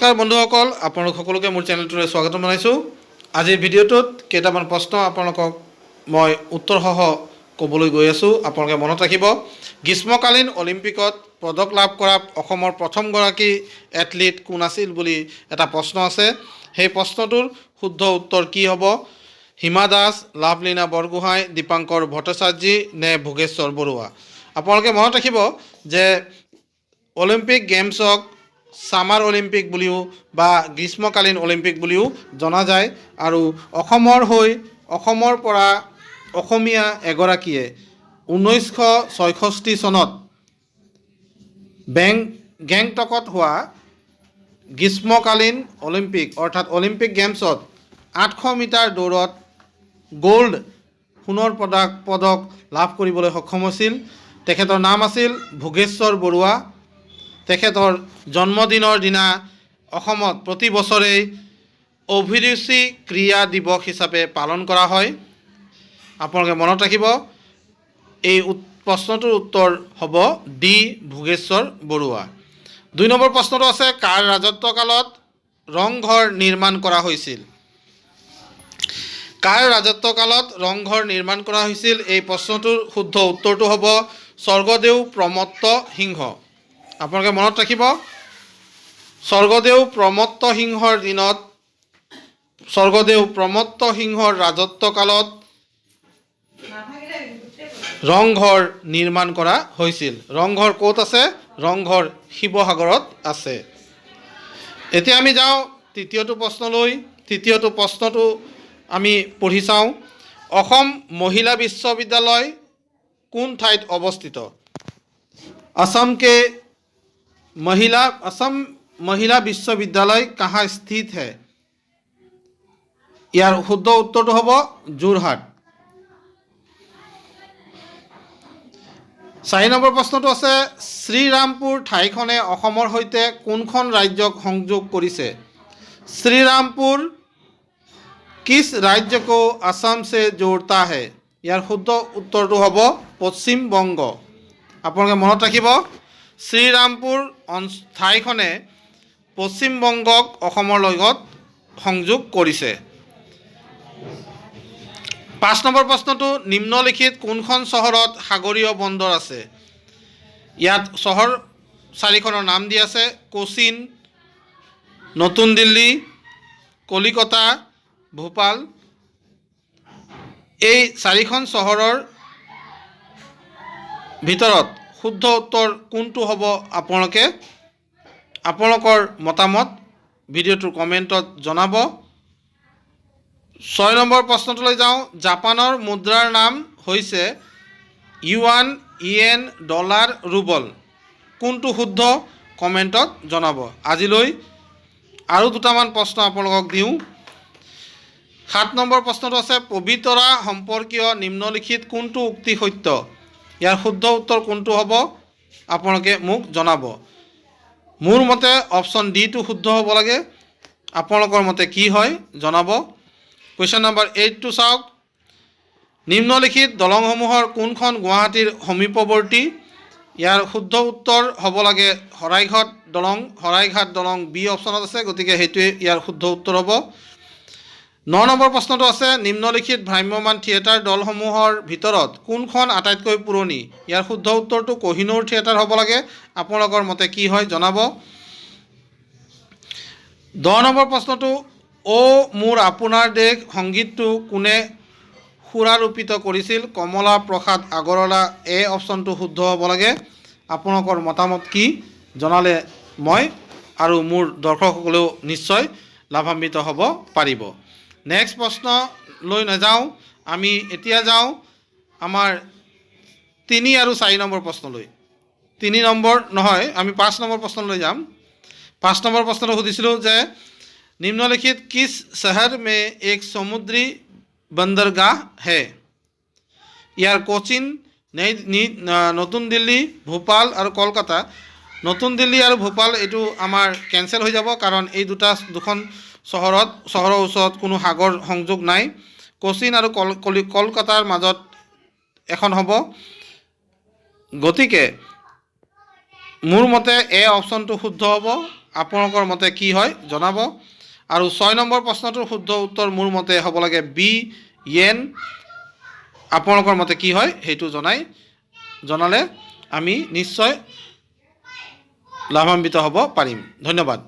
নমস্কাৰ বন্ধুসকল, আপোনালোক সকলোকে মোৰ চেনেলটোলৈ স্বাগতম জনাইছোঁ। আজিৰ ভিডিঅ'টোত কেইটামান প্ৰশ্ন আপোনালোকক মই উত্তৰসহ ক'বলৈ গৈ আছোঁ। আপোনালোকে মনত ৰাখিব, গ্ৰীষ্মকালীন অলিম্পিকত পদক লাভ কৰা অসমৰ প্ৰথমগৰাকী এথলীট কোন আছিল বুলি এটা প্ৰশ্ন আছে। সেই প্ৰশ্নটোৰ শুদ্ধ উত্তৰ কি হ'ব? হিমা দাস, লাভলীনা বৰগোহাঁই, দীপাংকৰ ভট্টাচাৰ্যী নে ভোগেশ্বৰ বৰুৱা? আপোনালোকে মনত ৰাখিব যে অলিম্পিক গেমছক সামাৰ অলিম্পিক বুলিও বা গ্ৰীষ্মকালীন অলিম্পিক বুলিও জনা যায়। আৰু অসমৰ পৰা অসমীয়া এগৰাকীয়ে 1966 চনত গেংটকত হোৱা গ্ৰীষ্মকালীন অলিম্পিক অৰ্থাৎ অলিম্পিক গেমছত 800 মিটাৰ দৌৰত সোণৰ পদক লাভ কৰিবলৈ সক্ষম হৈছিল। তেখেতৰ নাম আছিল ভোগেশ্বৰ বৰুৱা। তেখেতৰ জন্মদিনৰ দিনা অসমত প্ৰতি বছৰেই অভিৰুচি ক্ৰীড়া দিৱস হিচাপে পালন কৰা হয়। আপোনালোকে মনত ৰাখিব, এই প্ৰশ্নটোৰ উত্তৰ হ'ব ডি, ভোগেশ্বৰ বৰুৱা। 2 নম্বৰ প্ৰশ্নটো আছে, কাৰ ৰাজত্বকালত ৰংঘৰ নিৰ্মাণ কৰা হৈছিল? কাৰ ৰাজত্বকালত ৰংঘৰ নিৰ্মাণ কৰা হৈছিল? এই প্ৰশ্নটোৰ শুদ্ধ উত্তৰটো হ'ব স্বৰ্গদেউ প্ৰমত্ত সিংহ। আপোনালোকে মনত ৰাখিব, স্বৰ্গদেউ প্ৰমত্ত সিংহৰ ৰাজত্বকালত ৰংঘৰ নিৰ্মাণ কৰা হৈছিল। ৰংঘৰ ক'ত আছে? ৰংঘৰ শিৱসাগৰত আছে। এতিয়া আমি যাওঁ তৃতীয়টো প্ৰশ্নলৈ। তৃতীয়টো প্ৰশ্নটো আমি পঢ়ি চাওঁ। অসম মহিলা বিশ্ববিদ্যালয় কোন ঠাইত অৱস্থিত? असम महिला विश्वविद्यालय कहाँ स्थित है? ইয়াৰ শুদ্ধ উত্তৰটো হ'ব যোৰহাট। 4 নম্বৰ প্ৰশ্নটো আছে, শ্ৰীৰামপুৰ ঠাইখনে অসমৰ সৈতে কোনখন ৰাজ্যক সংযোগ কৰিছে? শ্ৰীৰামপুৰ কিছ राज्य को असम से जोड़ता है? ইয়াৰ শুদ্ধ উত্তৰটো হ'ব পশ্চিম বংগ। আপোনালোকে মনত ৰাখিব, শ্ৰীৰামপুৰ ঠাইখনে পশ্চিম বংগক অসমৰ লগত সংযোগ কৰিছে। 5 নম্বৰ প্ৰশ্নটো, নিম্নলিখিত কোনখন চহৰত সাগৰীয় বন্দৰ আছে? ইয়াত চহৰ 4খনৰ নাম দি আছে, কোচিন, নতুন দিল্লী, কলিকতা, ভোপাল। এই 4খন চহৰৰ ভিতৰত শুদ্ধ উত্তৰ কোনটো হ'ব? আপোনালোকৰ মতামত ভিডিঅ'টোৰ কমেণ্টত জনাব। 6 নম্বৰ প্ৰশ্নটোলৈ যাওঁ। জাপানৰ মুদ্ৰাৰ নাম হৈছে ইউৱান, ইয়েন, ডলাৰ, ৰুবল। কোনটো শুদ্ধ? কমেণ্টত জনাব। আজিলৈ আৰু 2টামান প্ৰশ্ন আপোনালোকক দিওঁ। 7 নম্বৰ প্ৰশ্নটো আছে, পবিতৰা সম্পৰ্কীয় নিম্নলিখিত কোনটো উক্তি সত্য? ইয়াৰ শুদ্ধ উত্তৰ কোনটো হ'ব? আপোনালোকে মোক জনাব। মোৰ মতে অপশ্যন ডিটো শুদ্ধ হ'ব লাগে। আপোনালোকৰ মতে কি হয় জনাব। কুৱেশ্যন নম্বৰ 8টো চাওক। নিম্নলিখিত দলংসমূহৰ কোনখন গুৱাহাটীৰ সমীপৱৰ্তী? ইয়াৰ শুদ্ধ উত্তৰ হ'ব লাগে শৰাইঘাট দলং বি অপশ্যনত আছে, গতিকে সেইটোৱে ইয়াৰ শুদ্ধ উত্তৰ হ'ব। 9 নম্বৰ প্ৰশ্নটো আছে, নিম্নলিখিত ভ্ৰাম্যমাণ থিয়েটাৰ দলসমূহৰ ভিতৰত কোনখন আটাইতকৈ পুৰণি? ইয়াৰ শুদ্ধ উত্তৰটো কহিনুৰ থিয়েটাৰ হ'ব লাগে। আপোনালোকৰ মতে কি হয় জনাব। 10 নম্বৰ প্ৰশ্নটো, অ' মোৰ আপোনাৰ দেশ সংগীতটো কোনে সুৰাৰোপিত কৰিছিল? কমলা প্ৰসাদ আগৰৱালা। এই অপশ্যনটো শুদ্ধ হ'ব লাগে। আপোনালোকৰ মতামত কি জনালে মই আৰু মোৰ দৰ্শকসকলেও নিশ্চয় লাভান্বিত হ'ব পাৰিব। নেক্সট প্ৰশ্নলৈ নাযাওঁ, আমি এতিয়া যাওঁ আমাৰ 3 আৰু 4 নম্বৰ প্ৰশ্নলৈ। 3 নম্বৰ নহয়, আমি 5 নম্বৰ প্ৰশ্নলৈ যাম। 5 নম্বৰ প্ৰশ্নটো সুধিছিলোঁ যে নিম্নলিখিত কিছ চহৰ মে এক সমুদ্ৰী বন্দৰগাহ হে? ইয়াৰ কোচিন, নতুন দিল্লী, ভোপাল আৰু কলকাতা। নতুন দিল্লী আৰু ভোপাল এইটো আমাৰ কেঞ্চেল হৈ যাব, কাৰণ এই দুখন চহৰৰ ওচৰত কোনো সাগৰ সংযোগ নাই। কোচিন আৰু কলকাতাৰ মাজত এখন হ'ব। গতিকে মোৰ মতে এ অপশ্যনটো শুদ্ধ হ'ব আপোনালোকৰ মতে কি হয় জনাব। আৰু 6 নম্বৰ প্ৰশ্নটোৰ শুদ্ধ উত্তৰ মোৰ মতে হ'ব লাগে বি য়েন। আপোনালোকৰ মতে কি হয় সেইটো জনালে আমি নিশ্চয় লাভান্বিত হ'ব পাৰিম। ধন্যবাদ।